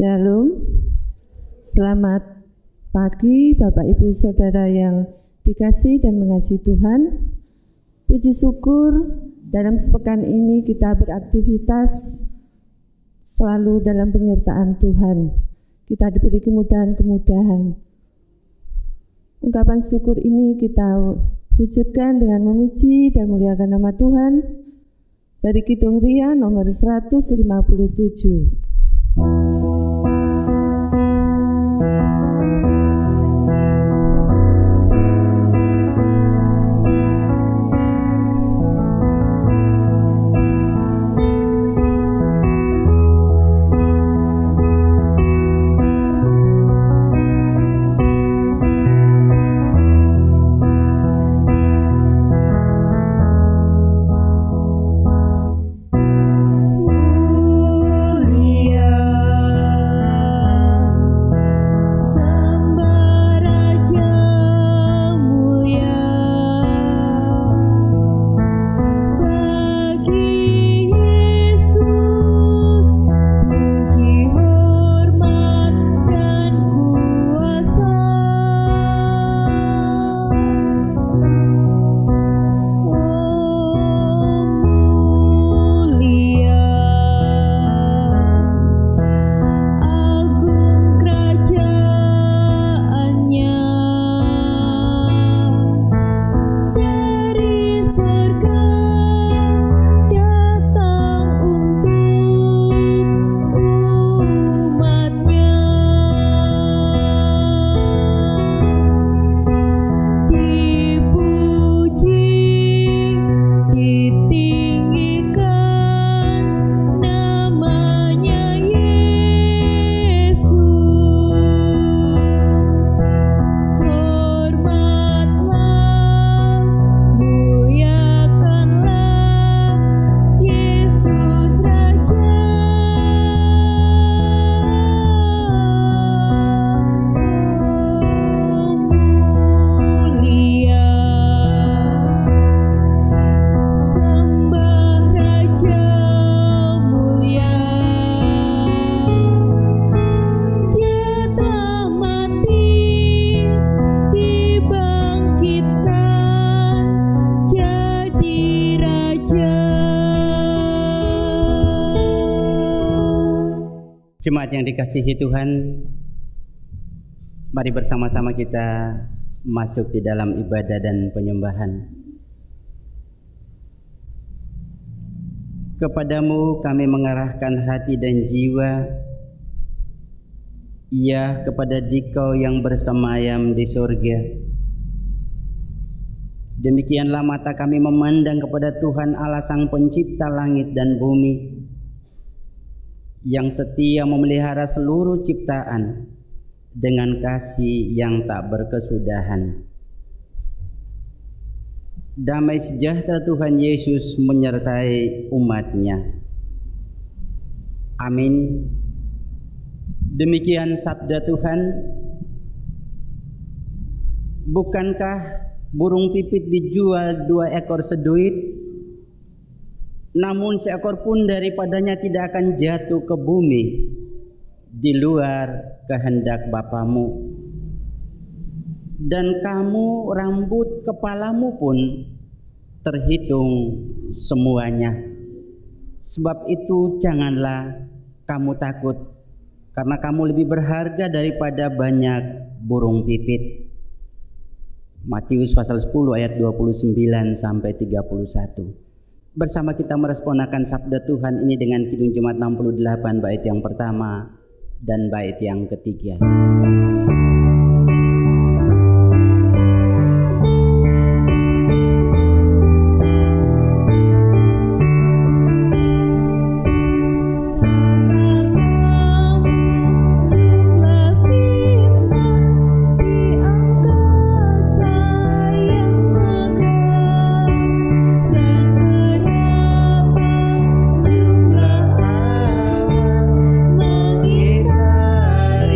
Shalom, selamat pagi Bapak Ibu Saudara yang dikasihi dan mengasihi Tuhan. Puji syukur dalam sepekan ini kita beraktivitas selalu dalam penyertaan Tuhan. Kita diberi kemudahan-kemudahan. Ungkapan syukur ini kita wujudkan dengan memuji dan muliakan nama Tuhan dari Kidung Ria nomor 157. Jemaat yang dikasihi Tuhan, mari bersama-sama kita masuk di dalam ibadah dan penyembahan. Kepadamu kami mengarahkan hati dan jiwa, ya kepada Dikau yang bersemayam di surga. Demikianlah mata kami memandang kepada Tuhan Allah Sang Pencipta langit dan bumi, yang setia memelihara seluruh ciptaan dengan kasih yang tak berkesudahan. Damai sejahtera Tuhan Yesus menyertai umat-Nya. Amin. Demikian sabda Tuhan. Bukankah burung pipit dijual 2 ekor seduit? Namun seekor pun daripadanya tidak akan jatuh ke bumi di luar kehendak Bapamu. Dan kamu rambut kepalamu pun terhitung semuanya. Sebab itu janganlah kamu takut, karena kamu lebih berharga daripada banyak burung pipit. Matius pasal 10 ayat 29 sampai 31. Bersama kita meresponakan sabda Tuhan ini dengan Kidung Jemaat 68 bait yang pertama dan bait yang ketiga. Mengitari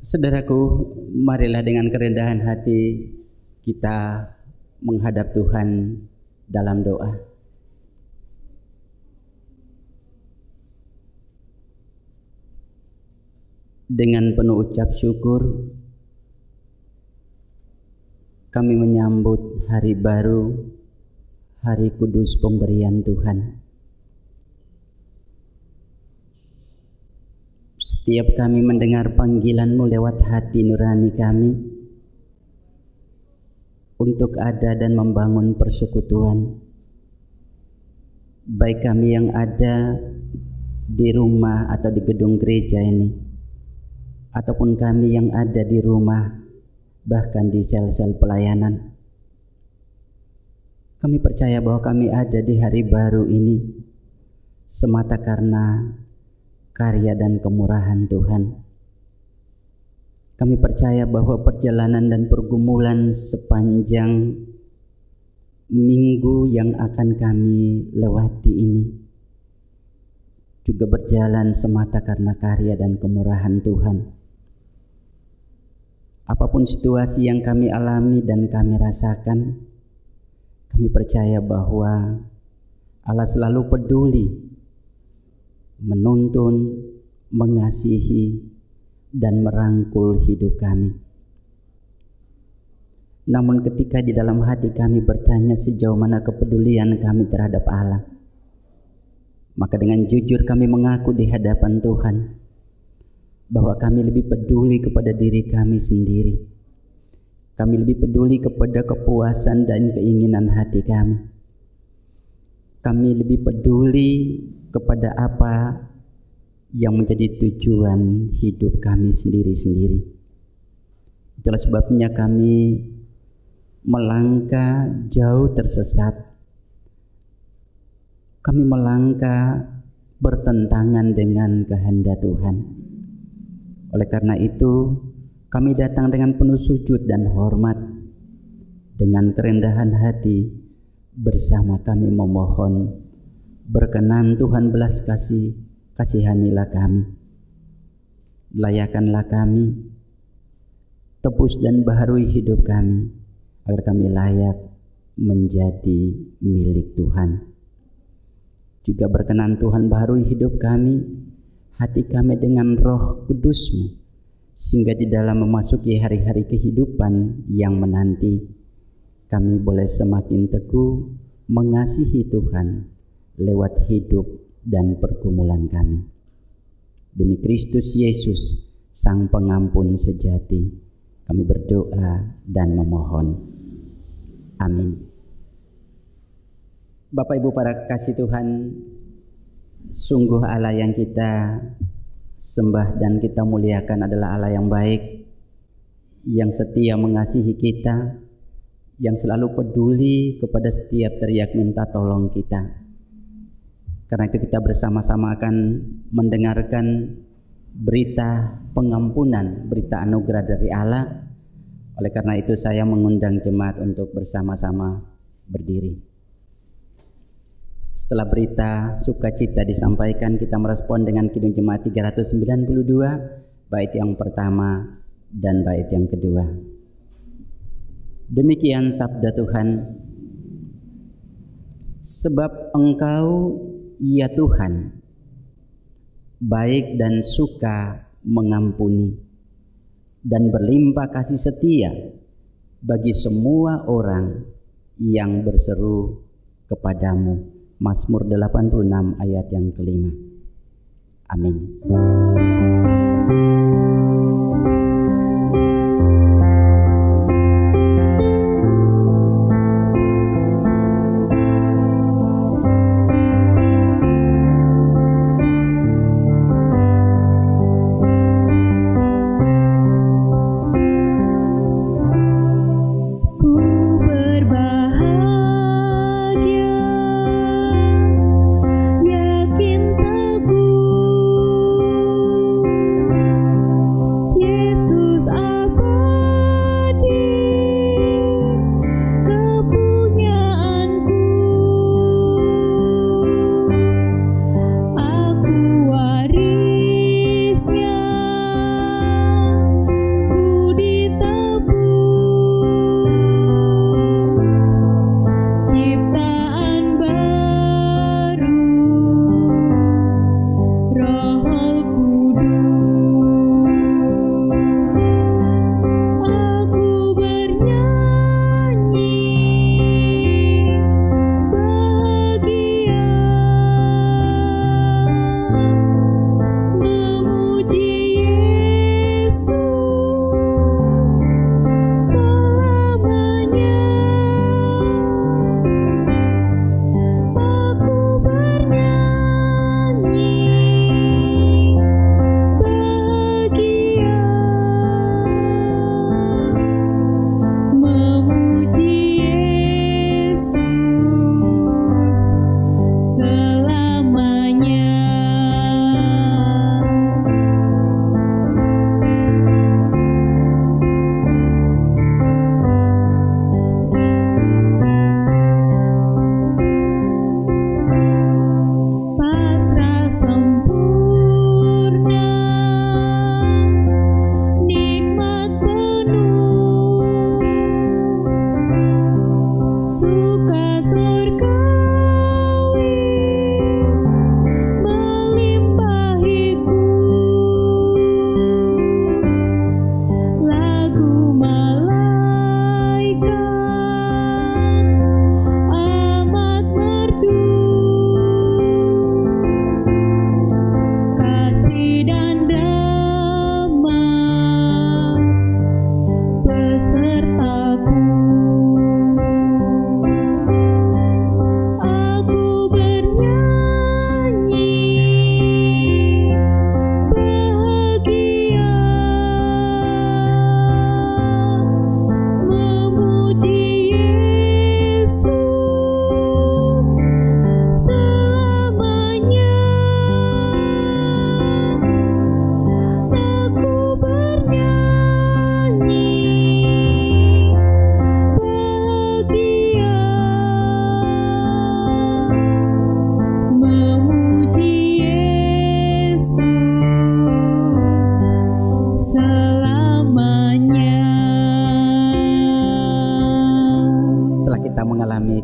Saudaraku, marilah dengan kerendahan hati kita menghadap Tuhan dalam doa. Dengan penuh ucap syukur, kami menyambut hari baru, hari kudus pemberian Tuhan. Setiap kami mendengar panggilan-Mu lewat hati nurani kami untuk ada dan membangun persekutuan, baik kami yang ada di rumah atau di gedung gereja ini, ataupun kami yang ada di rumah, bahkan di sel-sel pelayanan. Kami percaya bahwa kami ada di hari baru ini semata karena karya dan kemurahan Tuhan. Kami percaya bahwa perjalanan dan pergumulan sepanjang minggu yang akan kami lewati ini juga berjalan semata karena karya dan kemurahan Tuhan. Apapun situasi yang kami alami dan kami rasakan, kami percaya bahwa Allah selalu peduli, menuntun, mengasihi, dan merangkul hidup kami. Namun ketika di dalam hati kami bertanya sejauh mana kepedulian kami terhadap Allah, maka dengan jujur kami mengaku di hadapan Tuhan bahwa kami lebih peduli kepada diri kami sendiri. Kami lebih peduli kepada kepuasan dan keinginan hati kami. Kami lebih peduli kepada apa yang menjadi tujuan hidup kami sendiri-sendiri. Itulah sebabnya kami melangkah jauh tersesat. Kami melangkah bertentangan dengan kehendak Tuhan. Oleh karena itu, kami datang dengan penuh sujud dan hormat, dengan kerendahan hati bersama kami memohon, berkenan Tuhan belas kasih, kasihanilah kami, layakanlah kami, tebus dan baharui hidup kami, agar kami layak menjadi milik Tuhan. Juga berkenan Tuhan baharui hidup kami, hati kami dengan Roh Kudus-Mu, sehingga di dalam memasuki hari-hari kehidupan yang menanti, kami boleh semakin teguh mengasihi Tuhan lewat hidup dan pergumulan kami. Demi Kristus Yesus, Sang Pengampun sejati, kami berdoa dan memohon. Amin. Bapak Ibu para kekasih Tuhan, sungguh Allah yang kita sembah dan kita muliakan adalah Allah yang baik, yang setia mengasihi kita, yang selalu peduli kepada setiap teriak minta tolong kita. Karena itu kita bersama-sama akan mendengarkan berita pengampunan, berita anugerah dari Allah. Oleh karena itu saya mengundang jemaat untuk bersama-sama berdiri. Setelah berita sukacita disampaikan, kita merespon dengan Kidung Jemaat 392, bait yang pertama dan bait yang kedua. Demikian sabda Tuhan. Sebab Engkau, ya Tuhan, baik dan suka mengampuni dan berlimpah kasih setia bagi semua orang yang berseru kepadamu. Mazmur 86 ayat yang kelima. Amin. Yakin teguh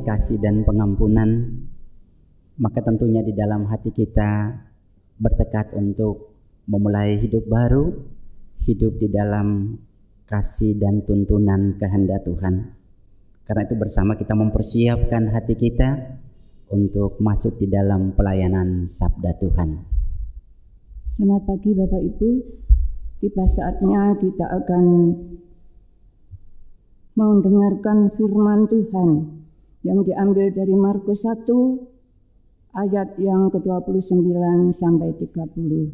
kasih dan pengampunan, maka tentunya di dalam hati kita bertekad untuk memulai hidup baru, hidup di dalam kasih dan tuntunan kehendak Tuhan. Karena itu bersama kita mempersiapkan hati kita untuk masuk di dalam pelayanan sabda Tuhan. Selamat pagi Bapak Ibu, tiba saatnya kita akan mendengarkan firman Tuhan yang diambil dari Markus 1 ayat yang ke-29 sampai 39.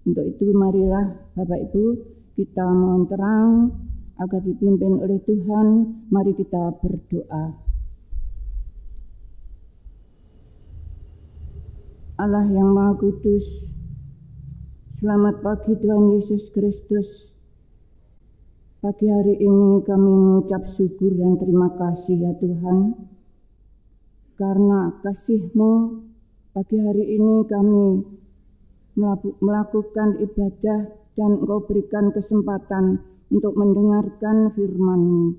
Untuk itu marilah Bapak Ibu kita mohon terang agar dipimpin oleh Tuhan. Mari kita berdoa. Allah yang Maha Kudus, selamat pagi Tuhan Yesus Kristus. Pagi hari ini kami mengucap syukur dan terima kasih ya Tuhan. Karena kasih-Mu, pagi hari ini kami melakukan ibadah dan Engkau berikan kesempatan untuk mendengarkan firman-Mu.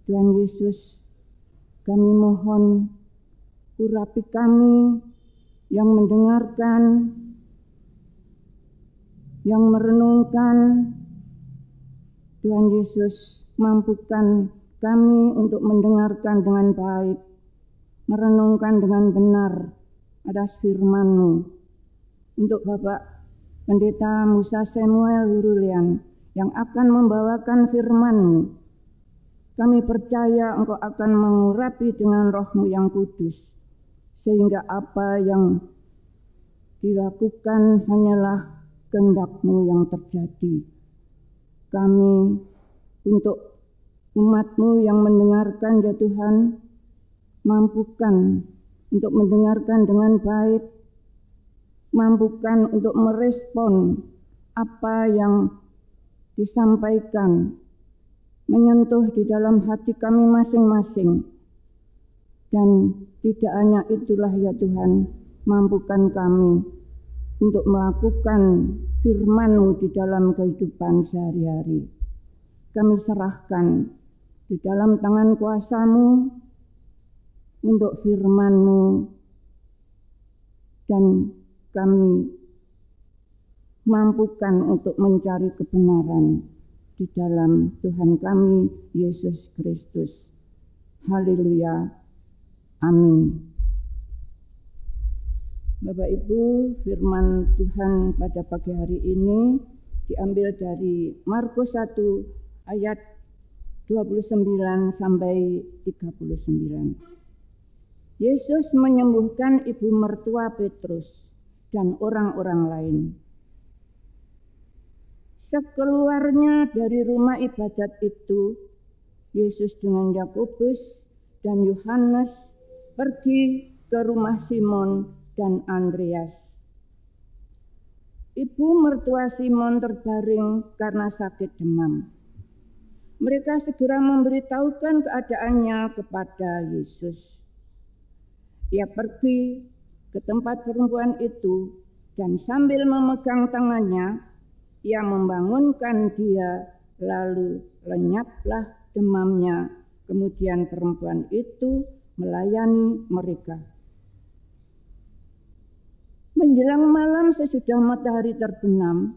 Tuhan Yesus, kami mohon urapi kami yang mendengarkan, yang merenungkan. Tuhan Yesus, mampukan kami untuk mendengarkan dengan baik, merenungkan dengan benar atas firman-Mu. Untuk Bapak Pendeta Musa Samuel Hurulian yang akan membawakan firman-Mu, kami percaya Engkau akan mengurapi dengan Roh-Mu yang kudus, sehingga apa yang dilakukan hanyalah kehendak-Mu yang terjadi. Kami untuk umat-Mu yang mendengarkan ya Tuhan, mampukan untuk mendengarkan dengan baik, mampukan untuk merespon apa yang disampaikan, menyentuh di dalam hati kami masing-masing. Dan tidak hanya itulah ya Tuhan, mampukan kami untuk melakukan firman-Mu di dalam kehidupan sehari-hari. Kami serahkan di dalam tangan kuasa-Mu untuk firman-Mu, dan kami mampukan untuk mencari kebenaran di dalam Tuhan kami Yesus Kristus. Haleluya. Amin. Bapak Ibu, firman Tuhan pada pagi hari ini diambil dari Markus 1 ayat 29 sampai 39. Yesus menyembuhkan ibu mertua Petrus dan orang-orang lain. Sekeluarnya dari rumah ibadat itu, Yesus dengan Yakobus dan Yohanes pergi ke rumah Simon dan Andreas. Ibu mertua Simon terbaring karena sakit demam. Mereka segera memberitahukan keadaannya kepada Yesus. Ia pergi ke tempat perempuan itu, dan sambil memegang tangannya, ia membangunkan dia, lalu lenyaplah demamnya. Kemudian perempuan itu melayani mereka. Menjelang malam sesudah matahari terbenam,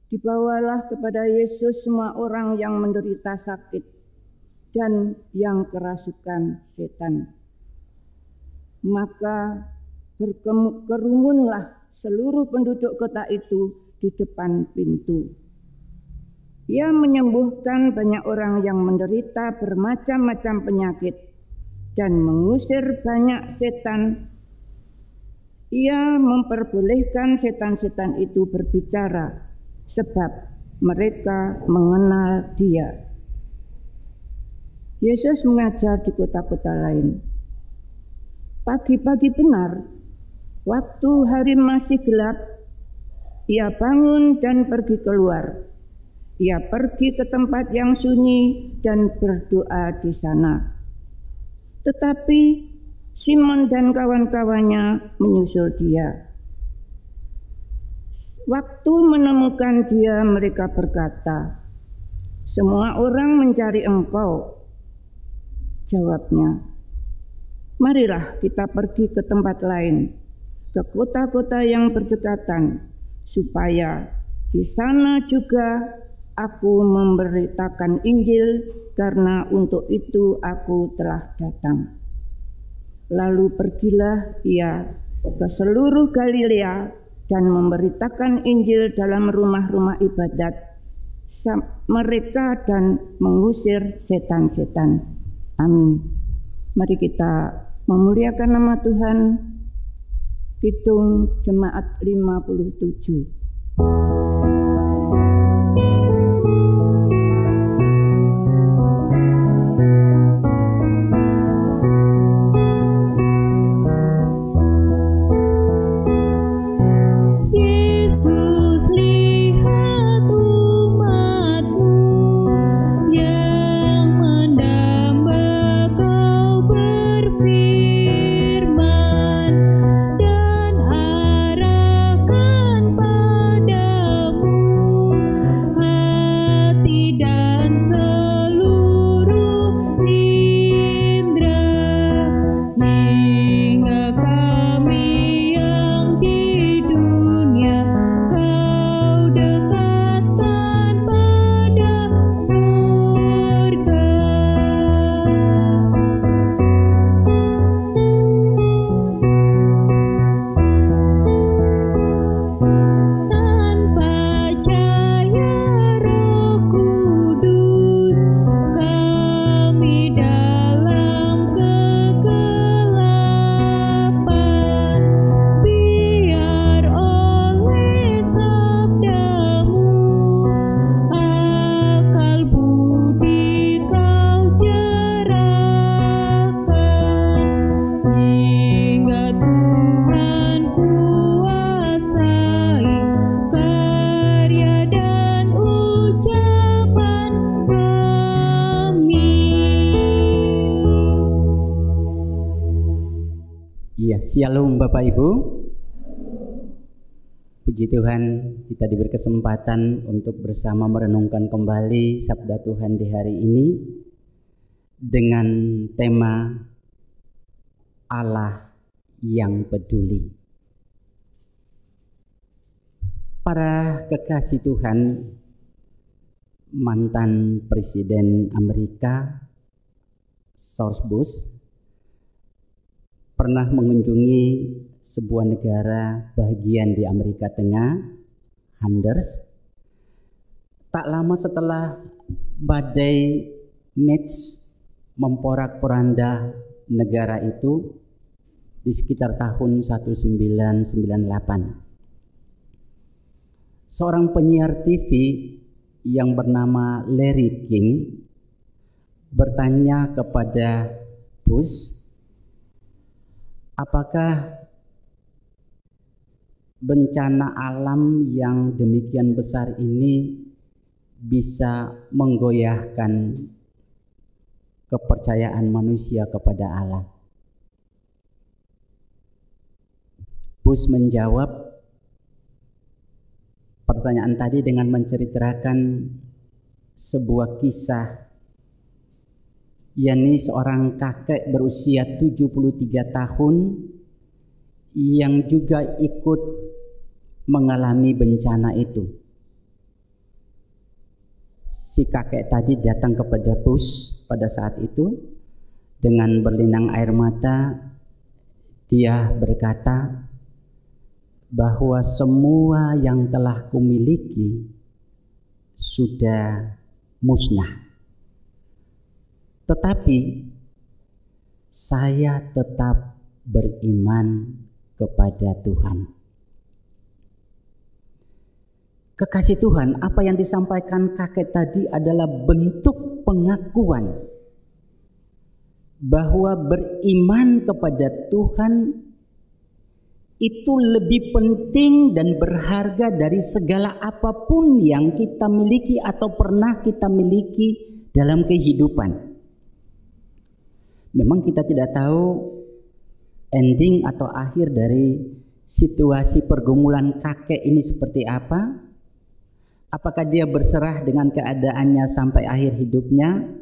dibawalah kepada Yesus semua orang yang menderita sakit dan yang kerasukan setan. Maka berkerumunlah seluruh penduduk kota itu di depan pintu. Ia menyembuhkan banyak orang yang menderita bermacam-macam penyakit dan mengusir banyak setan. Ia memperbolehkan setan-setan itu berbicara sebab mereka mengenal Dia. Yesus mengajar di kota-kota lain. Pagi-pagi benar, waktu hari masih gelap, ia bangun dan pergi keluar. Ia pergi ke tempat yang sunyi dan berdoa di sana. Tetapi Simon dan kawan-kawannya menyusul dia. Waktu menemukan dia, mereka berkata, "Semua orang mencari Engkau." Jawabnya, "Marilah kita pergi ke tempat lain, ke kota-kota yang berdekatan, supaya di sana juga aku memberitakan Injil, karena untuk itu aku telah datang." Lalu pergilah ia ke seluruh Galilea dan memberitakan Injil dalam rumah-rumah ibadat mereka dan mengusir setan-setan. Amin. Mari kita memuliakan nama Tuhan. Kidung Jemaat 57. Shalom Bapak Ibu. Puji Tuhan, kita diberi kesempatan untuk bersama merenungkan kembali sabda Tuhan di hari ini dengan tema Allah yang peduli. Para kekasih Tuhan, mantan Presiden Amerika George Bush pernah mengunjungi sebuah negara bagian di Amerika Tengah, Honduras. Tak lama setelah badai Mitch memporak-poranda negara itu di sekitar tahun 1998. Seorang penyiar TV yang bernama Larry King bertanya kepada Bush, apakah bencana alam yang demikian besar ini bisa menggoyahkan kepercayaan manusia kepada Allah? Bus menjawab pertanyaan tadi dengan menceritakan sebuah kisah, yakni seorang kakek berusia 73 tahun yang juga ikut mengalami bencana itu. Si kakek tadi datang kepada bus pada saat itu dengan berlinang air mata. Dia berkata bahwa semua yang telah kumiliki sudah musnah, tetapi saya tetap beriman kepada Tuhan. Kekasih Tuhan, apa yang disampaikan kakek tadi adalah bentuk pengakuan bahwa beriman kepada Tuhan itu lebih penting dan berharga dari segala apapun yang kita miliki atau pernah kita miliki dalam kehidupan. Memang kita tidak tahu ending atau akhir dari situasi pergumulan kakek ini seperti apa. Apakah dia berserah dengan keadaannya sampai akhir hidupnya,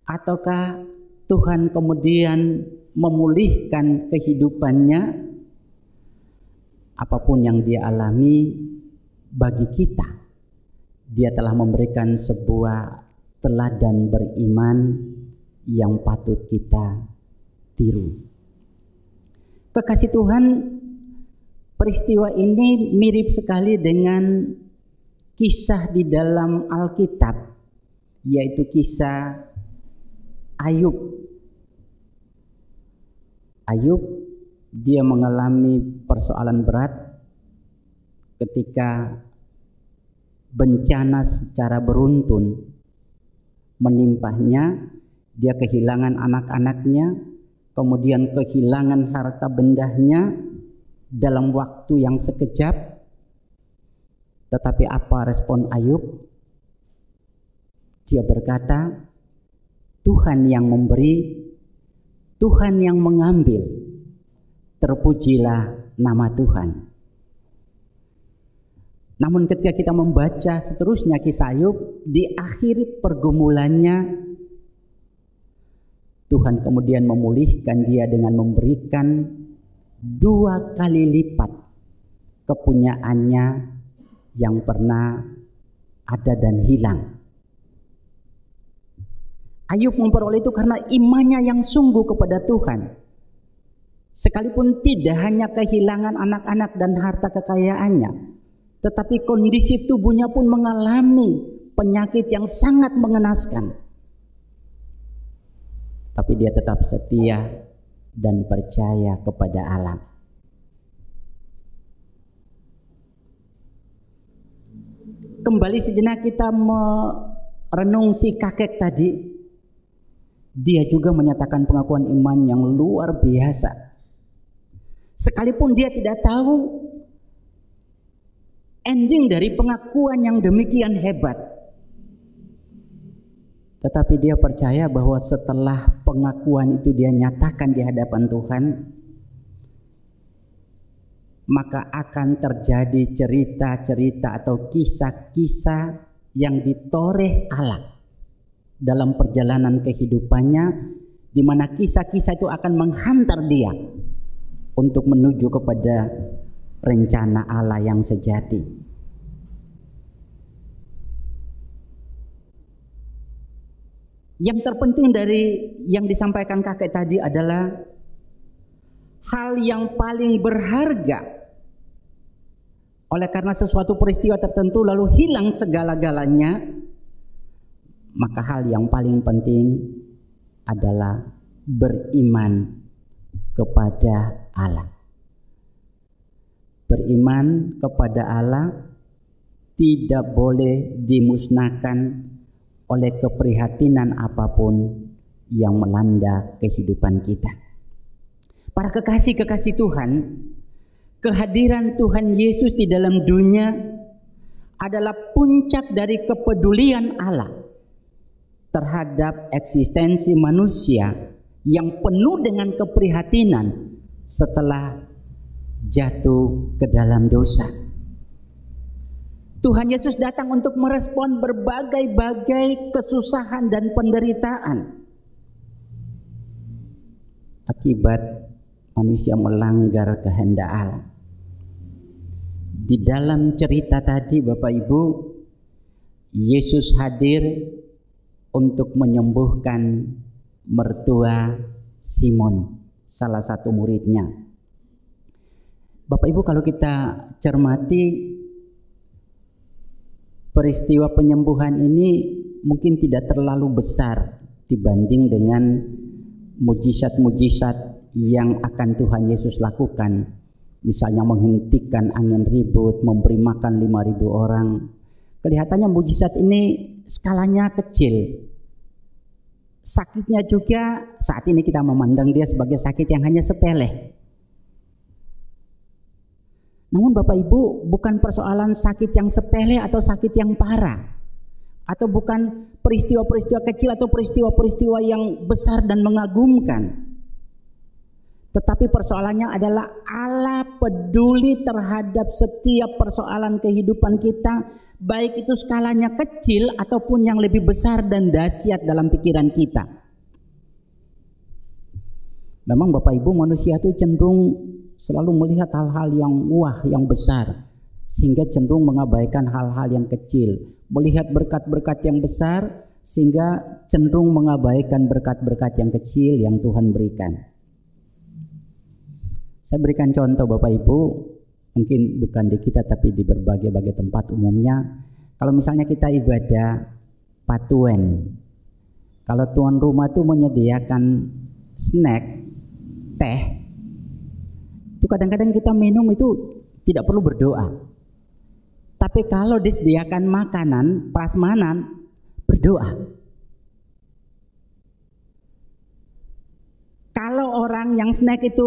ataukah Tuhan kemudian memulihkan kehidupannya? Apapun yang dia alami, bagi kita dia telah memberikan sebuah teladan beriman yang patut kita tiru. Kekasih Tuhan, peristiwa ini mirip sekali dengan kisah di dalam Alkitab, yaitu kisah Ayub. Ayub, dia mengalami persoalan berat ketika bencana secara beruntun menimpahnya. Dia kehilangan anak-anaknya, kemudian kehilangan harta bendanya dalam waktu yang sekejap. Tetapi apa respon Ayub? Dia berkata, Tuhan yang memberi, Tuhan yang mengambil, terpujilah nama Tuhan. Namun ketika kita membaca seterusnya kisah Ayub, di akhir pergumulannya Tuhan kemudian memulihkan dia dengan memberikan 2 kali lipat kepunyaannya yang pernah ada dan hilang. Ayub memperoleh itu karena imannya yang sungguh kepada Tuhan. Sekalipun tidak hanya kehilangan anak-anak dan harta kekayaannya, tetapi kondisi tubuhnya pun mengalami penyakit yang sangat mengenaskan. Tapi dia tetap setia dan percaya kepada Allah. Kembali sejenak kita merenung si kakek tadi. Dia juga menyatakan pengakuan iman yang luar biasa. Sekalipun dia tidak tahu ending dari pengakuan yang demikian hebat, tetapi dia percaya bahwa setelah pengakuan itu dia nyatakan di hadapan Tuhan, maka akan terjadi cerita-cerita atau kisah-kisah yang ditoreh Allah dalam perjalanan kehidupannya, di mana kisah-kisah itu akan menghantar dia untuk menuju kepada rencana Allah yang sejati. Yang terpenting dari yang disampaikan kakek tadi adalah hal yang paling berharga. Oleh karena sesuatu peristiwa tertentu lalu hilang segala-galanya, maka hal yang paling penting adalah beriman kepada Allah. Beriman kepada Allah tidak boleh dimusnahkan oleh keprihatinan apapun yang melanda kehidupan kita. Para kekasih-kekasih Tuhan, kehadiran Tuhan Yesus di dalam dunia adalah puncak dari kepedulian Allah terhadap eksistensi manusia yang penuh dengan keprihatinan setelah jatuh ke dalam dosa. Tuhan Yesus datang untuk merespon berbagai-bagai kesusahan dan penderitaan akibat manusia melanggar kehendak Allah. Di dalam cerita tadi Bapak Ibu, Yesus hadir untuk menyembuhkan mertua Simon, salah satu muridnya. Bapak Ibu, kalau kita cermati peristiwa penyembuhan ini mungkin tidak terlalu besar dibanding dengan mujizat-mujizat yang akan Tuhan Yesus lakukan. Misalnya menghentikan angin ribut, memberi makan 5.000 orang. Kelihatannya mujizat ini skalanya kecil. Sakitnya juga saat ini kita memandang dia sebagai sakit yang hanya sepele. Namun Bapak Ibu, bukan persoalan sakit yang sepele atau sakit yang parah, atau bukan peristiwa-peristiwa kecil atau peristiwa-peristiwa yang besar dan mengagumkan. Tetapi persoalannya adalah Allah peduli terhadap setiap persoalan kehidupan kita, baik itu skalanya kecil ataupun yang lebih besar dan dahsyat dalam pikiran kita. Memang Bapak Ibu, manusia itu cenderung selalu melihat hal-hal yang wah, yang besar, sehingga cenderung mengabaikan hal-hal yang kecil. Melihat berkat-berkat yang besar, sehingga cenderung mengabaikan berkat-berkat yang kecil yang Tuhan berikan. Saya berikan contoh Bapak Ibu, mungkin bukan di kita tapi di berbagai-bagai tempat umumnya. Kalau misalnya kita ibadah patuen, kalau tuan rumah itu menyediakan snack, teh, itu kadang-kadang kita minum itu tidak perlu berdoa. Tapi kalau disediakan makanan, prasmanan, berdoa. Kalau orang yang snack itu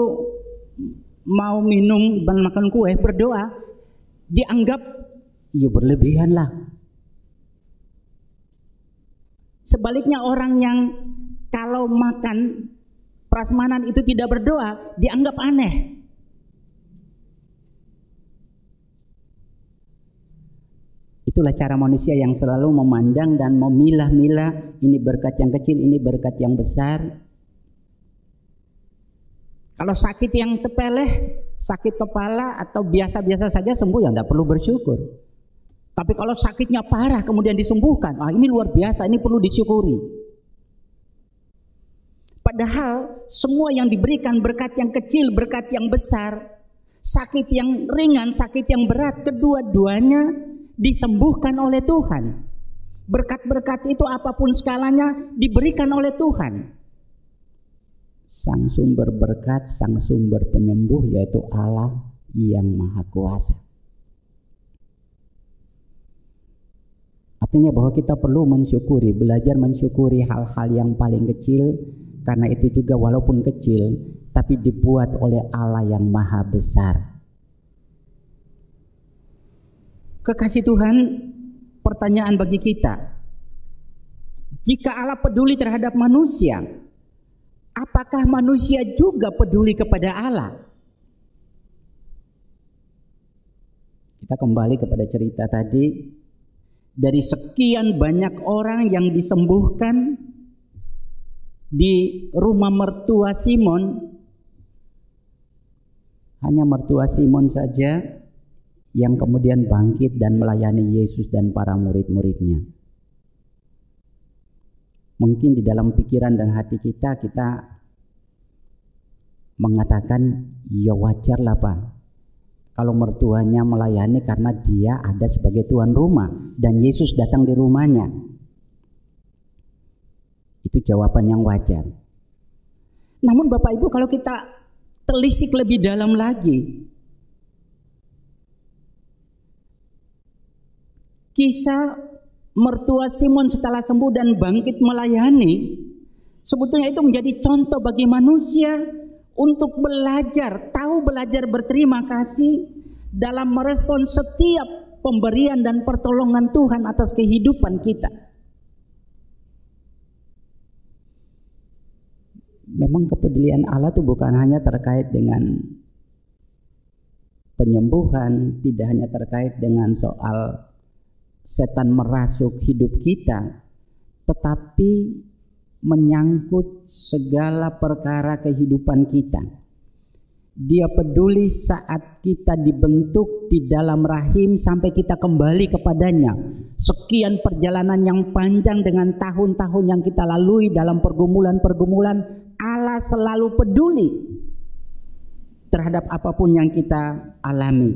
mau minum dan makan kue, berdoa, dianggap ya berlebihan lah. Sebaliknya orang yang kalau makan prasmanan itu tidak berdoa, dianggap aneh. Itulah cara manusia yang selalu memandang dan memilah-milah, ini berkat yang kecil, ini berkat yang besar. Kalau sakit yang sepele, sakit kepala atau biasa-biasa saja sembuh, ya tidak perlu bersyukur. Tapi kalau sakitnya parah kemudian disembuhkan, ini luar biasa, ini perlu disyukuri. Padahal semua yang diberikan, berkat yang kecil, berkat yang besar, sakit yang ringan, sakit yang berat, kedua-duanya disembuhkan oleh Tuhan. Berkat-berkat itu apapun skalanya diberikan oleh Tuhan. Sang sumber berkat, sang sumber penyembuh, yaitu Allah yang Maha Kuasa. Artinya bahwa kita perlu mensyukuri, belajar mensyukuri hal-hal yang paling kecil, karena itu juga walaupun kecil, tapi dibuat oleh Allah yang Maha Besar. Kekasih Tuhan, pertanyaan bagi kita, jika Allah peduli terhadap manusia, apakah manusia juga peduli kepada Allah? Kita kembali kepada cerita tadi. Dari sekian banyak orang yang disembuhkan di rumah mertua Simon, hanya mertua Simon saja yang kemudian bangkit dan melayani Yesus dan para murid-muridnya. Mungkin di dalam pikiran dan hati kita mengatakan, ya wajarlah Pak, kalau mertuanya melayani karena dia ada sebagai tuan rumah dan Yesus datang di rumahnya. Itu jawaban yang wajar. Namun Bapak Ibu, kalau kita telisik lebih dalam lagi, kisah mertua Simon setelah sembuh dan bangkit melayani, sebetulnya itu menjadi contoh bagi manusia untuk belajar, tahu belajar berterima kasih dalam merespon setiap pemberian dan pertolongan Tuhan atas kehidupan kita. Memang kepedulian Allah itu bukan hanya terkait dengan penyembuhan, tidak hanya terkait dengan soal setan merasuk hidup kita, tetapi menyangkut segala perkara kehidupan kita. Dia peduli saat kita dibentuk di dalam rahim sampai kita kembali kepadanya. Sekian perjalanan yang panjang dengan tahun-tahun yang kita lalui dalam pergumulan-pergumulan, Allah selalu peduli terhadap apapun yang kita alami.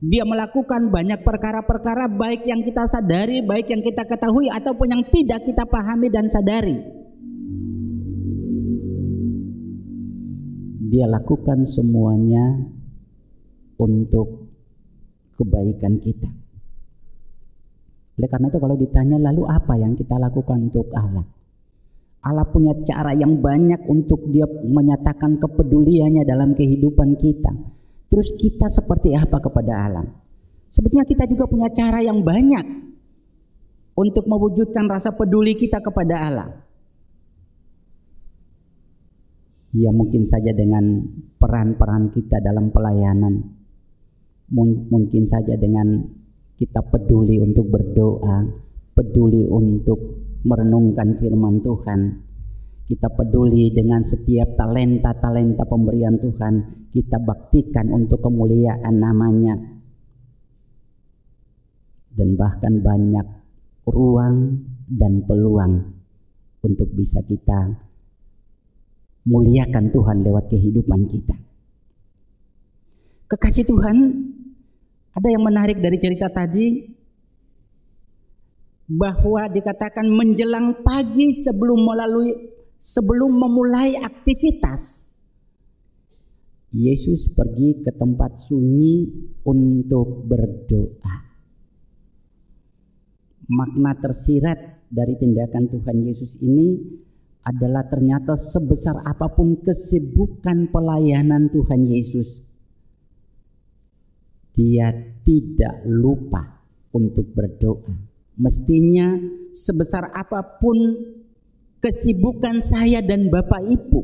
Dia melakukan banyak perkara-perkara baik yang kita sadari, baik yang kita ketahui ataupun yang tidak kita pahami dan sadari. Dia lakukan semuanya untuk kebaikan kita. Oleh karena itu kalau ditanya lalu apa yang kita lakukan untuk Allah? Allah punya cara yang banyak untuk dia menyatakan kepeduliannya dalam kehidupan kita. Terus kita seperti apa kepada Allah? Sebetulnya kita juga punya cara yang banyak untuk mewujudkan rasa peduli kita kepada Allah. Ya mungkin saja dengan peran-peran kita dalam pelayanan. Mungkin saja dengan kita peduli untuk berdoa, peduli untuk merenungkan firman Tuhan. Kita peduli dengan setiap talenta-talenta pemberian Tuhan, kita baktikan untuk kemuliaan namanya. Dan bahkan banyak ruang dan peluang untuk bisa kita muliakan Tuhan lewat kehidupan kita. Kekasih Tuhan, ada yang menarik dari cerita tadi, bahwa dikatakan menjelang pagi sebelum memulai aktivitas, Yesus pergi ke tempat sunyi untuk berdoa. Makna tersirat dari tindakan Tuhan Yesus ini adalah ternyata sebesar apapun kesibukan pelayanan Tuhan Yesus, dia tidak lupa untuk berdoa. Mestinya sebesar apapun kesibukan saya dan Bapak Ibu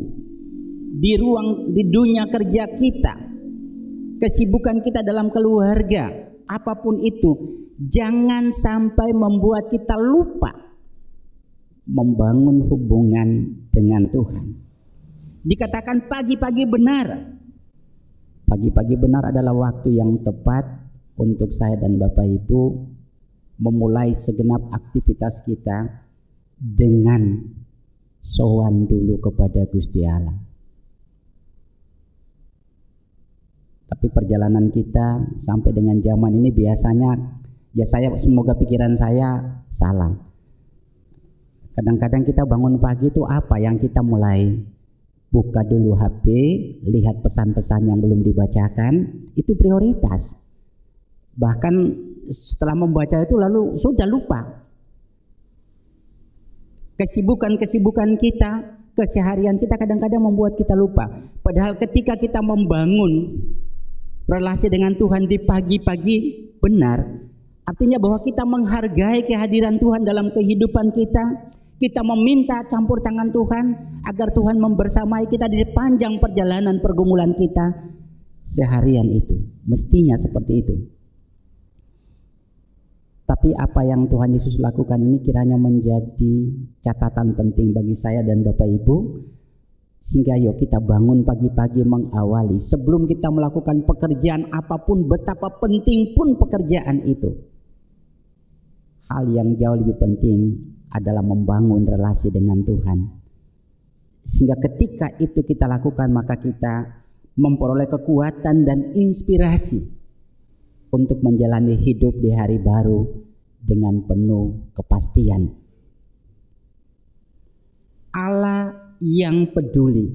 di dunia kerja kita, kesibukan kita dalam keluarga, apapun itu, jangan sampai membuat kita lupa membangun hubungan dengan Tuhan. Dikatakan pagi-pagi benar. Pagi-pagi benar adalah waktu yang tepat untuk saya dan Bapak Ibu memulai segenap aktivitas kita dengan sowan dulu kepada Gusti Allah. Tapi perjalanan kita sampai dengan zaman ini biasanya, ya semoga pikiran saya salah. Kadang-kadang kita bangun pagi itu apa yang kita mulai? Buka dulu HP, lihat pesan-pesan yang belum dibacakan, itu prioritas. Bahkan setelah membaca itu lalu sudah lupa. Kesibukan kita, keseharian kita kadang-kadang membuat kita lupa. Padahal ketika kita membangun relasi dengan Tuhan di pagi-pagi benar, artinya bahwa kita menghargai kehadiran Tuhan dalam kehidupan kita. Kita meminta campur tangan Tuhan agar Tuhan membersamai kita di sepanjang perjalanan pergumulan kita seharian itu. Mestinya seperti itu. Tapi apa yang Tuhan Yesus lakukan ini kiranya menjadi catatan penting bagi saya dan Bapak Ibu, sehingga yuk kita bangun pagi-pagi mengawali sebelum kita melakukan pekerjaan apapun, betapa penting pun pekerjaan itu. Hal yang jauh lebih penting adalah membangun relasi dengan Tuhan. Sehingga ketika itu kita lakukan, maka kita memperoleh kekuatan dan inspirasi untuk menjalani hidup di hari baru dengan penuh kepastian. Allah yang peduli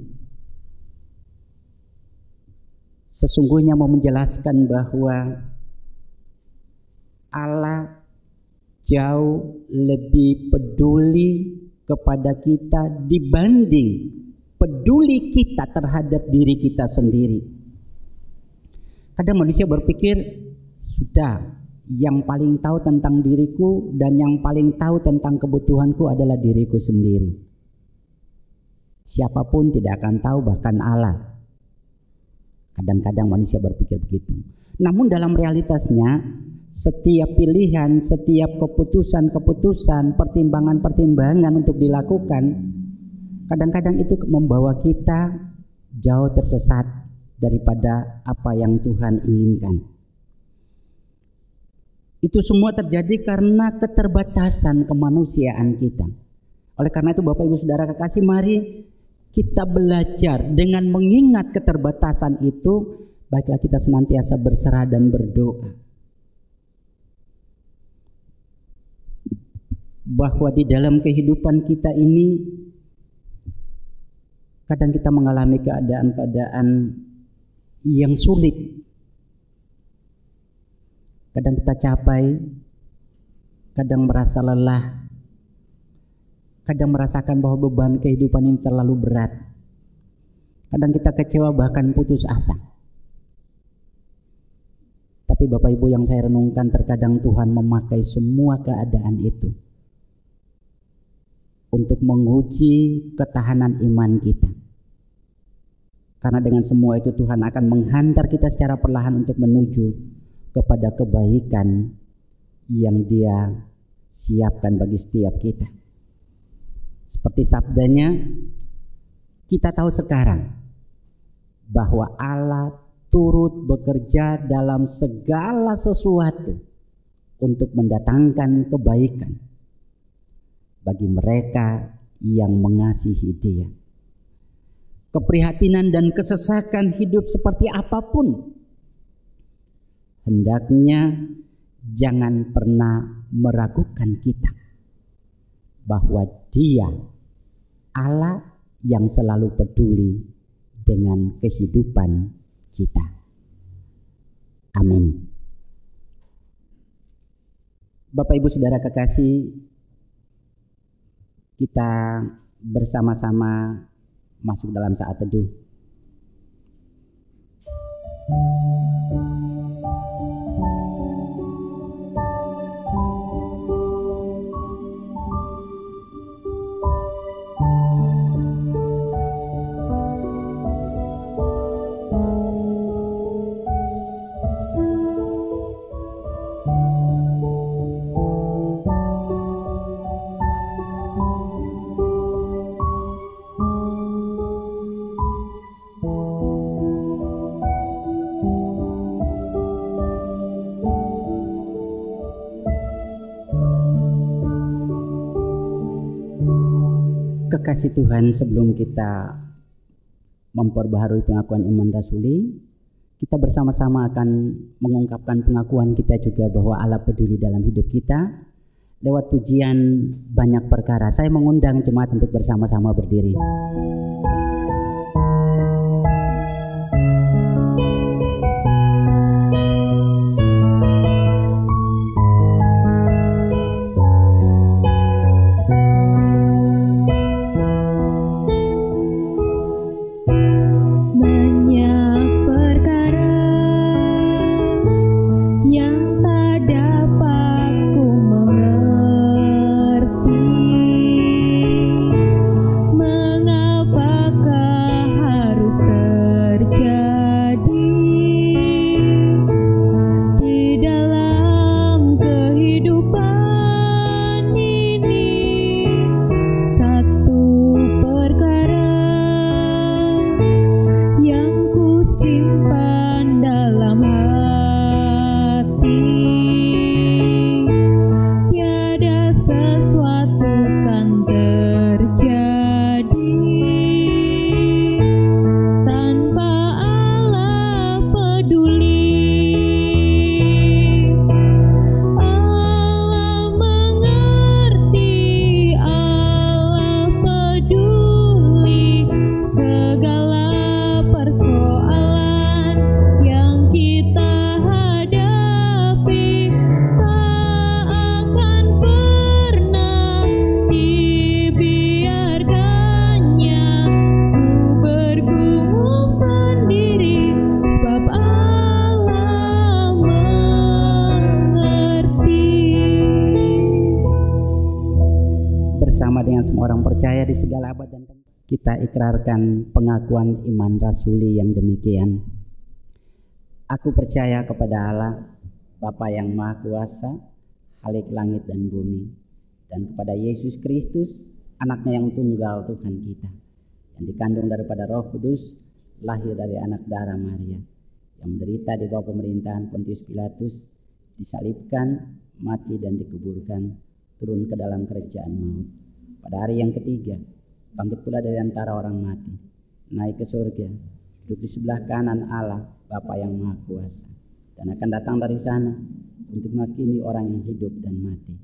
sesungguhnya mau menjelaskan bahwa Allah jauh lebih peduli kepada kita dibanding peduli kita terhadap diri kita sendiri. Kadang manusia berpikir, sudah, yang paling tahu tentang diriku dan yang paling tahu tentang kebutuhanku adalah diriku sendiri. Siapapun tidak akan tahu, bahkan Allah. Kadang-kadang manusia berpikir begitu. Namun dalam realitasnya, setiap pilihan, setiap keputusan-keputusan, pertimbangan-pertimbangan untuk dilakukan, kadang-kadang itu membawa kita jauh tersesat daripada apa yang Tuhan inginkan. Itu semua terjadi karena keterbatasan kemanusiaan kita. Oleh karena itu Bapak Ibu Saudara kekasih, mari kita belajar dengan mengingat keterbatasan itu, baiklah kita senantiasa berserah dan berdoa. Bahwa di dalam kehidupan kita ini, kadang kita mengalami keadaan-keadaan yang sulit. Kadang kita capai, kadang merasa lelah, kadang merasakan bahwa beban kehidupan ini terlalu berat. Kadang kita kecewa bahkan putus asa. Tapi Bapak Ibu yang saya renungkan, terkadang Tuhan memakai semua keadaan itu untuk menguji ketahanan iman kita. Karena dengan semua itu Tuhan akan menghantar kita secara perlahan untuk menuju kepada kebaikan yang Dia siapkan bagi setiap kita. Seperti sabdanya, kita tahu sekarang bahwa Allah turut bekerja dalam segala sesuatu untuk mendatangkan kebaikan bagi mereka yang mengasihi Dia. Keprihatinan dan kesesakan hidup seperti apapun, hendaknya jangan pernah meragukan kita bahwa Dia Allah yang selalu peduli dengan kehidupan kita. Amin. Bapak Ibu Saudara kekasih, kita bersama-sama masuk dalam saat teduh. Kekasih Tuhan, sebelum kita memperbaharui pengakuan iman rasuli, kita bersama-sama akan mengungkapkan pengakuan kita juga bahwa Allah peduli dalam hidup kita lewat pujian banyak perkara. Saya mengundang jemaat untuk bersama-sama berdiri. Bersama dengan semua orang percaya di segala abad dan tempat, kita ikrarkan pengakuan iman rasuli yang demikian. Aku percaya kepada Allah, Bapa yang Maha Kuasa, Khalik langit dan bumi, dan kepada Yesus Kristus, anaknya yang tunggal Tuhan kita, yang dikandung daripada Roh Kudus, lahir dari anak darah Maria, yang menderita di bawah pemerintahan Pontius Pilatus, disalibkan, mati dan dikuburkan, turun ke dalam kerajaan maut. Pada hari yang ketiga, bangkit pula dari antara orang mati, naik ke surga, duduk di sebelah kanan Allah, Bapa yang Maha Kuasa, dan akan datang dari sana untuk menghakimi orang yang hidup dan mati.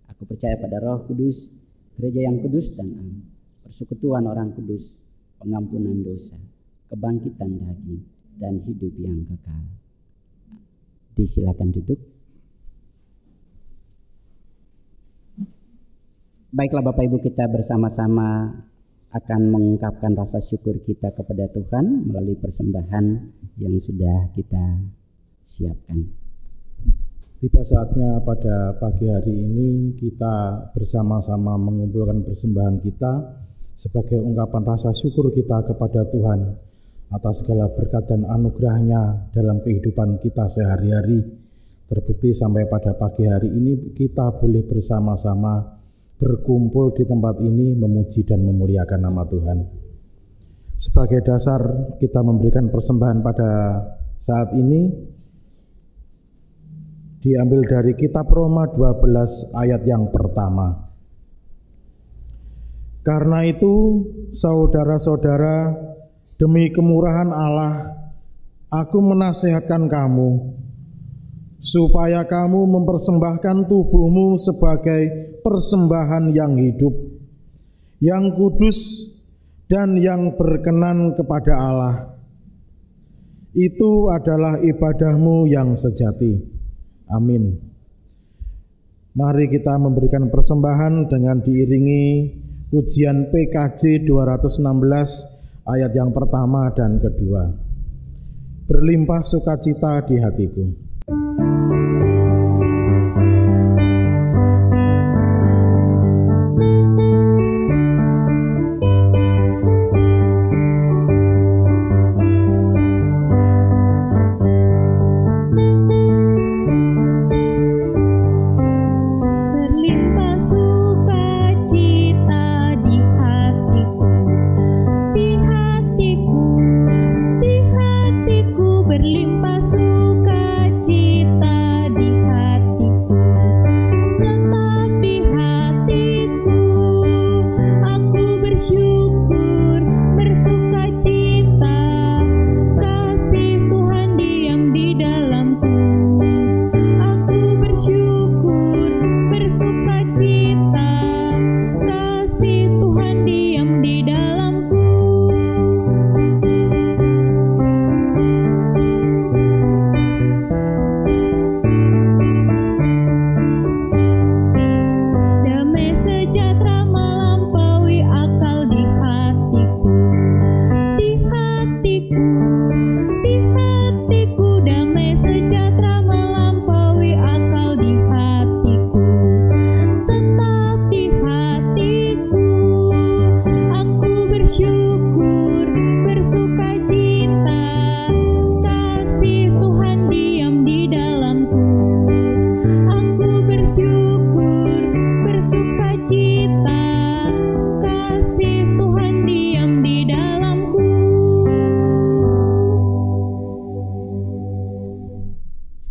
Aku percaya pada Roh Kudus, gereja yang kudus dan am, persekutuan orang kudus, pengampunan dosa, kebangkitan daging, dan hidup yang kekal. Disilakan duduk. Baiklah Bapak Ibu, kita bersama-sama akan mengungkapkan rasa syukur kita kepada Tuhan melalui persembahan yang sudah kita siapkan. Tiba saatnya pada pagi hari ini kita bersama-sama mengumpulkan persembahan kita sebagai ungkapan rasa syukur kita kepada Tuhan atas segala berkat dan anugerah-Nya dalam kehidupan kita sehari-hari. Terbukti sampai pada pagi hari ini kita boleh bersama-sama berkumpul di tempat ini memuji dan memuliakan nama Tuhan. Sebagai dasar kita memberikan persembahan pada saat ini diambil dari kitab Roma 12 ayat yang pertama. Karena itu, saudara-saudara, demi kemurahan Allah, aku menasihatkan kamu supaya kamu mempersembahkan tubuhmu sebagai persembahan yang hidup, yang kudus, dan yang berkenan kepada Allah. Itu adalah ibadahmu yang sejati. Amin. Mari kita memberikan persembahan dengan diiringi pujian PKJ 216 ayat yang pertama dan kedua. Berlimpah sukacita di hatiku.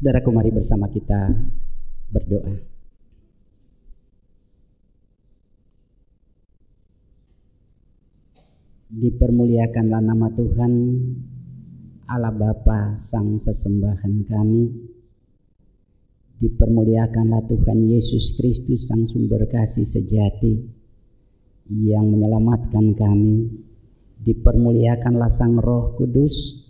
Saudaraku, mari bersama kita berdoa. Dipermuliakanlah nama Tuhan, Allah Bapa Sang Sesembahan kami. Dipermuliakanlah Tuhan Yesus Kristus, Sang Sumber Kasih Sejati yang menyelamatkan kami. Dipermuliakanlah Sang Roh Kudus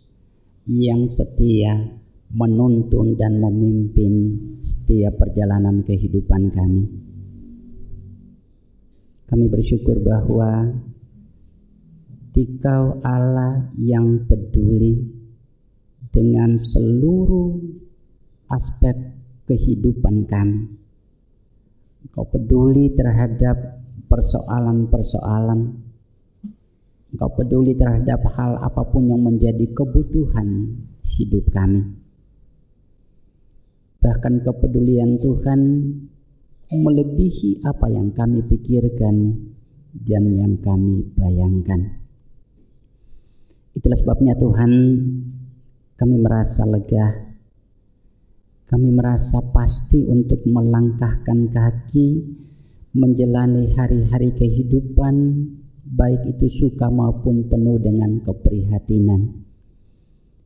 yang setia menuntun dan memimpin setiap perjalanan kehidupan kami. Kami bersyukur bahwa Dikau Allah yang peduli dengan seluruh aspek kehidupan kami. Engkau peduli terhadap persoalan-persoalan. Engkau peduli terhadap hal apapun yang menjadi kebutuhan hidup kami. Bahkan kepedulian Tuhan melebihi apa yang kami pikirkan dan yang kami bayangkan. Itulah sebabnya Tuhan, kami merasa lega, kami merasa pasti untuk melangkahkan kaki menjalani hari-hari kehidupan, baik itu suka maupun penuh dengan keprihatinan.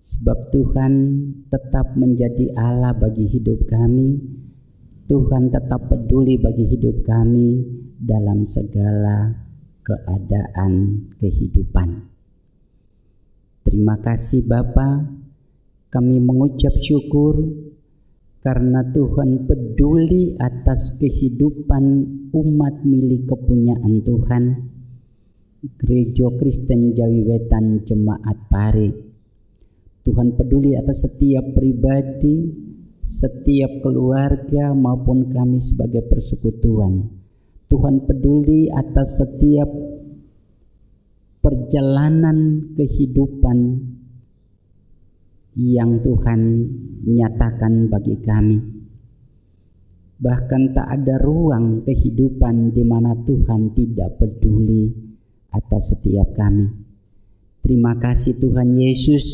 Sebab Tuhan tetap menjadi Allah bagi hidup kami. Tuhan tetap peduli bagi hidup kami dalam segala keadaan kehidupan. Terima kasih Bapa, kami mengucap syukur karena Tuhan peduli atas kehidupan umat milik kepunyaan Tuhan, Gereja Kristen Jawi Wetan Jemaat Pare. Tuhan peduli atas setiap pribadi, setiap keluarga maupun kami sebagai persekutuan. Tuhan peduli atas setiap perjalanan kehidupan yang Tuhan nyatakan bagi kami. Bahkan tak ada ruang kehidupan di mana Tuhan tidak peduli atas setiap kami. Terima kasih Tuhan Yesus.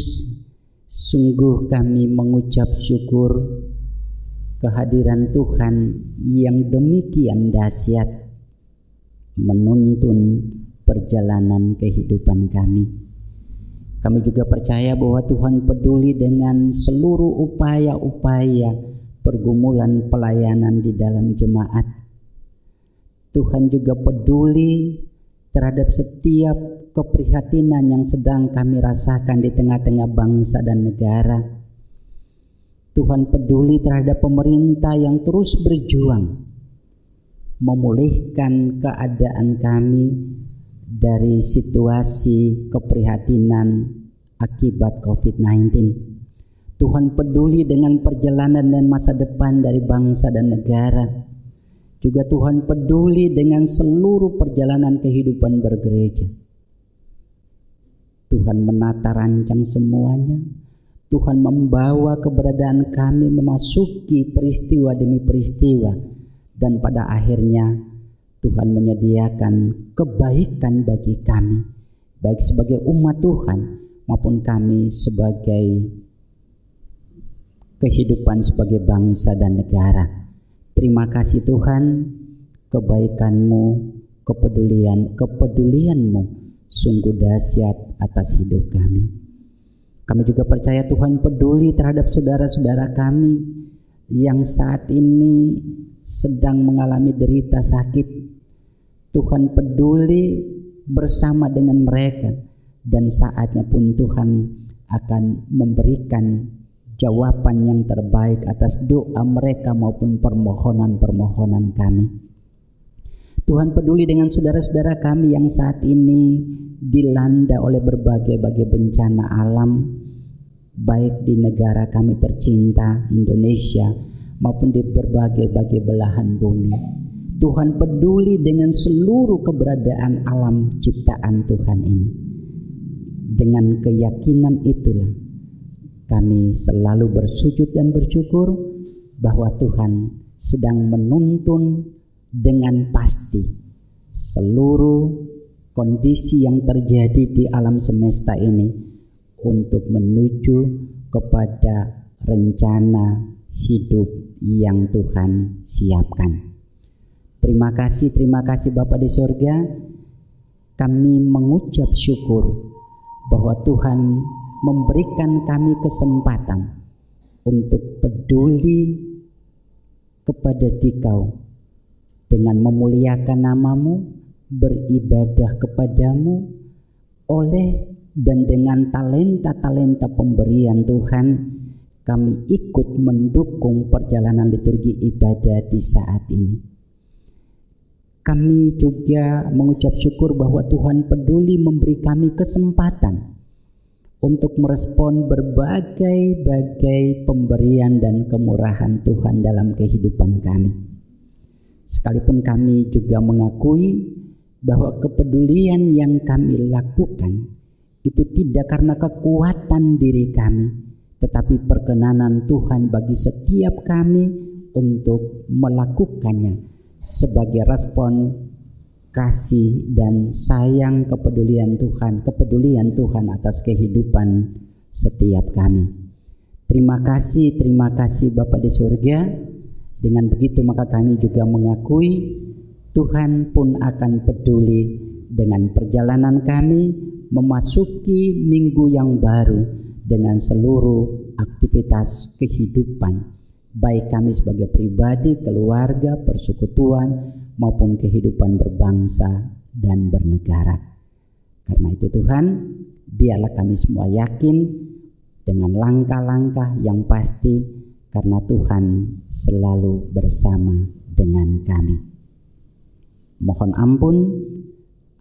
Sungguh kami mengucap syukur kehadiran Tuhan yang demikian dahsyat menuntun perjalanan kehidupan kami. Kami juga percaya bahwa Tuhan peduli dengan seluruh upaya-upaya pergumulan pelayanan di dalam jemaat. Tuhan juga peduli terhadap setiap keprihatinan yang sedang kami rasakan di tengah-tengah bangsa dan negara. Tuhan peduli terhadap pemerintah yang terus berjuang memulihkan keadaan kami dari situasi keprihatinan akibat COVID-19. Tuhan peduli dengan perjalanan dan masa depan dari bangsa dan negara. Juga Tuhan peduli dengan seluruh perjalanan kehidupan bergereja. Tuhan menata rancang semuanya. Tuhan membawa keberadaan kami memasuki peristiwa demi peristiwa. Dan pada akhirnya Tuhan menyediakan kebaikan bagi kami, baik sebagai umat Tuhan maupun kami sebagai kehidupan sebagai bangsa dan negara. Terima kasih Tuhan, kebaikan-Mu, kepedulian-Mu sungguh dahsyat atas hidup kami. Kami juga percaya Tuhan peduli terhadap saudara-saudara kami yang saat ini sedang mengalami derita sakit. Tuhan peduli bersama dengan mereka, dan saatnya pun Tuhan akan memberikan jawaban yang terbaik atas doa mereka maupun permohonan-permohonan kami. Tuhan peduli dengan saudara-saudara kami yang saat ini dilanda oleh berbagai bencana alam, baik di negara kami tercinta Indonesia maupun di berbagai belahan bumi. Tuhan peduli dengan seluruh keberadaan alam ciptaan Tuhan ini. Dengan keyakinan itulah kami selalu bersujud dan bersyukur bahwa Tuhan sedang menuntun dengan pasti seluruh kondisi yang terjadi di alam semesta ini untuk menuju kepada rencana hidup yang Tuhan siapkan. Terima kasih Bapa di surga. Kami mengucap syukur bahwa Tuhan memberikan kami kesempatan untuk peduli kepada Dikau dengan memuliakan nama-Mu, beribadah kepadamu oleh dan dengan talenta-talenta pemberian Tuhan. Kami ikut mendukung perjalanan liturgi ibadah di saat ini. Kami juga mengucap syukur bahwa Tuhan peduli memberi kami kesempatan untuk merespon berbagai pemberian dan kemurahan Tuhan dalam kehidupan kami. Sekalipun kami juga mengakui bahwa kepedulian yang kami lakukan itu tidak karena kekuatan diri kami, tetapi perkenanan Tuhan bagi setiap kami untuk melakukannya sebagai respon kasih dan sayang kepedulian Tuhan atas kehidupan setiap kami. Terima kasih Bapa di surga. Dengan begitu maka kami juga mengakui Tuhan pun akan peduli dengan perjalanan kami memasuki minggu yang baru dengan seluruh aktivitas kehidupan, baik kami sebagai pribadi, keluarga, persekutuan, maupun kehidupan berbangsa dan bernegara. Karena itu Tuhan, biarlah kami semua yakin dengan langkah-langkah yang pasti, karena Tuhan selalu bersama dengan kami. Mohon ampun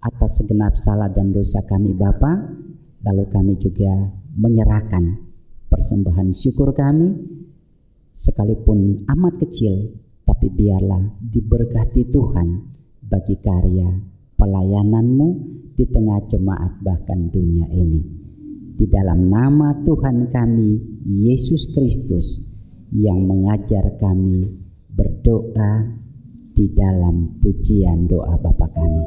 atas segenap salah dan dosa kami Bapa, lalu kami juga menyerahkan persembahan syukur kami, sekalipun amat kecil, tapi biarlah diberkati Tuhan bagi karya pelayanan-Mu di tengah jemaat bahkan dunia ini. Di dalam nama Tuhan kami, Yesus Kristus, yang mengajar kami berdoa di dalam pujian doa Bapa kami.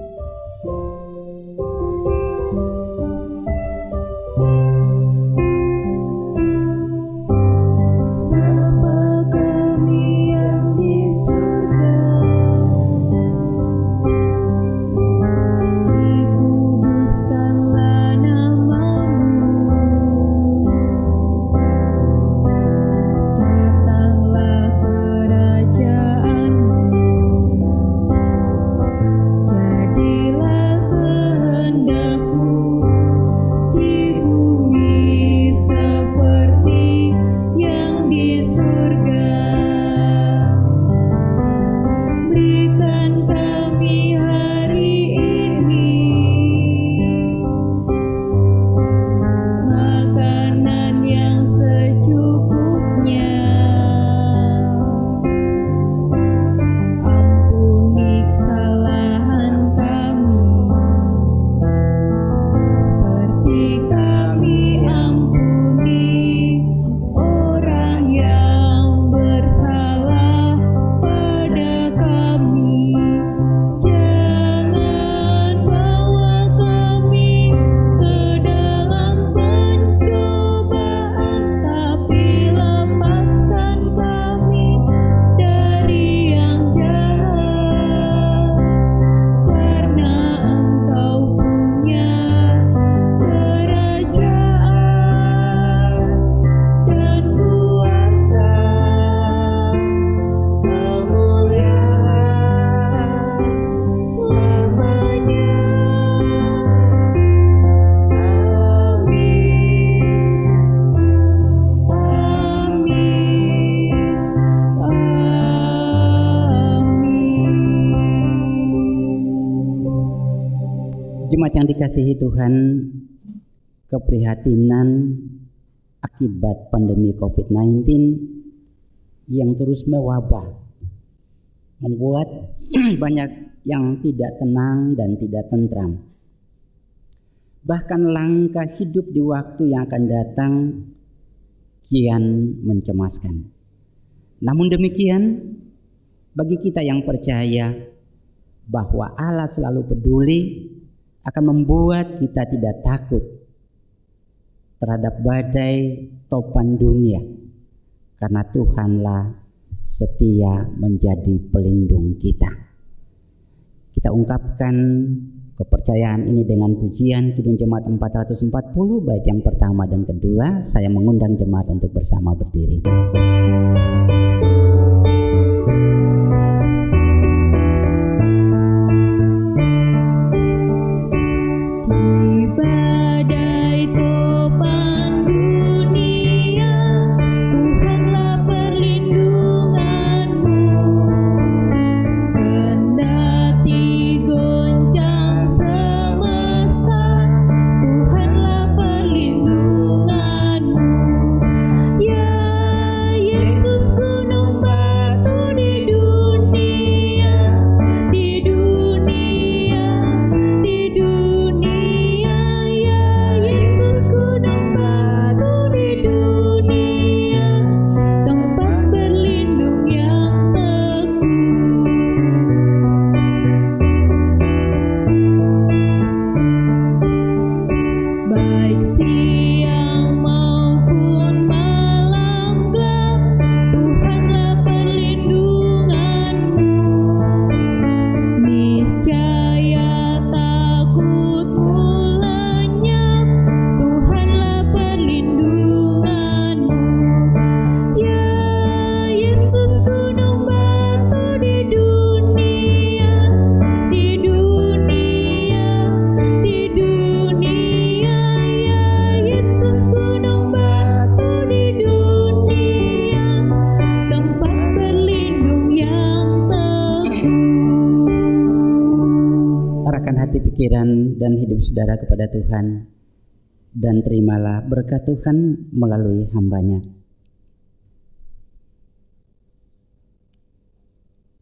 Jemaat yang dikasihi Tuhan, keprihatinan akibat pandemi COVID-19 yang terus mewabah membuat banyak yang tidak tenang dan tidak tentram. Bahkan langkah hidup di waktu yang akan datang kian mencemaskan. Namun demikian, bagi kita yang percaya bahwa Allah selalu peduli, akan membuat kita tidak takut terhadap badai topan dunia, karena Tuhanlah setia menjadi pelindung kita. Kita ungkapkan kepercayaan ini dengan pujian Kidung Jemaat 440 bait yang pertama dan kedua. Saya mengundang jemaat untuk bersama berdiri. Dunia hati pikiran dan hidup saudara kepada Tuhan, dan terimalah berkat Tuhan melalui hamba-Nya.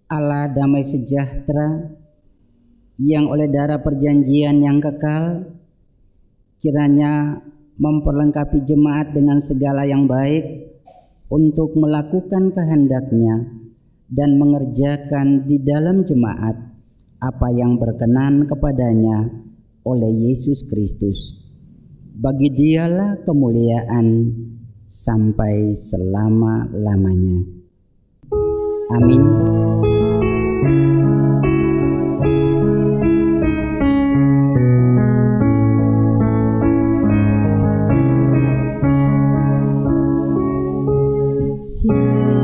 Allah damai sejahtera yang oleh darah perjanjian yang kekal kiranya memperlengkapi jemaat dengan segala yang baik untuk melakukan kehendak-Nya dan mengerjakan di dalam jemaat apa yang berkenan kepadanya oleh Yesus Kristus. Bagi Dialah kemuliaan sampai selama-lamanya. Amin. Siapa